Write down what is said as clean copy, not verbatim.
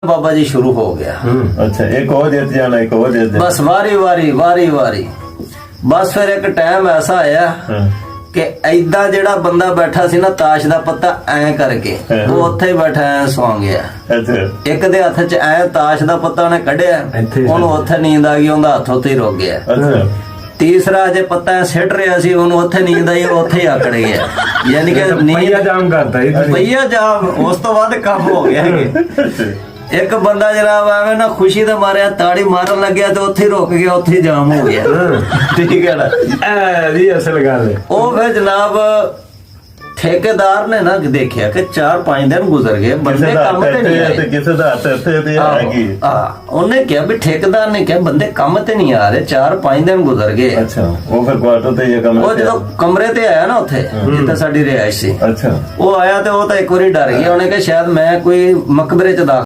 बाबा जी शुरू हो गया। अच्छा, एक और देते जाना, एक और देते बस वारी वारी वारी वारी। बस फिर एक टाइम ऐसा आया कि ऐदा जेड़ा बंदा बैठा सी ना ताश दा पत्ता ऐ करके वो उत्थे ही बैठा ऐ सौ गया। अच्छा, एक दे हथ च ऐ ताश दा पत्ता उन्हें कढ़िया, ओनू उत्थे नींद आ गई, उनदा हथ उत्थे ही रुक गया। अच्छा, तीसरा जे पत्ता सिट रहा सी ओनू उत्थे नींद आई, उत्थे ही आकड़ गया। यानी कि पहिया जाम करता पहिया जाम। उस तो बाद काम हो गया। एक बंदा जनाब ਐਵੇਂ ਨਾ ਖੁਸ਼ੀ ਦੇ ਮਾਰਿਆ ਤਾੜੀ ਮਾਰਨ ਲੱਗਿਆ ਤੇ ਉੱਥੇ ਹੀ ਰੁਕ ਗਿਆ, ਉੱਥੇ ਹੀ ਜਾਮ ਹੋ ਗਿਆ। ਠੀਕ ਹੈ ਨਾ, ਇਹ ਅਸਲ ਗੱਲ ਹੈ। ਉਹ ਫਿਰ ਜਨਾਬ ਠੇਕੇਦਾਰ ਨੇ ਨਾ ਦੇਖਿਆ ਕਿ 4-5 ਦਿਨ ਗੁਜ਼ਰ ਗਏ, ਬੰਦੇ ਕੰਮ ਤੇ ਨਹੀਂ ਆਏ। ਕਿਸੇ ਦਾ ਹੱਥ ਇੱਥੇ ਤੇ ਆਏਗੀ। ਉਹਨੇ ਕਿਹਾ ਵੀ ਠੇਕੇਦਾਰ ਨੇ ਕਿਹਾ ਬੰਦੇ ਕੰਮ ਤੇ ਨਹੀਂ ਆ ਰਹੇ, 4-5 ਦਿਨ ਗੁਜ਼ਰ ਗਏ। ਅੱਛਾ, ਉਹ ਫਿਰ ਕੁਆਟਰ ਤੇ ਇਹ ਕੰਮ, ਉਹ ਜਦੋਂ ਕਮਰੇ ਤੇ ਆਇਆ ਨਾ ਉੱਥੇ ਜਿੱਥੇ ਸਾਡੀ ਰਿਹਾਇਸ਼ ਸੀ, ਅੱਛਾ, ਉਹ ਆਇਆ ਤੇ ਉਹ ਤਾਂ ਇੱਕ ਵਾਰੀ ਡਰ ਗਿਆ। ਉਹਨੇ ਕਿਹਾ ਸ਼ਾਇਦ ਮੈਂ ਕੋਈ ਮਕਬਰੇ ਚ ਦਾਖਲ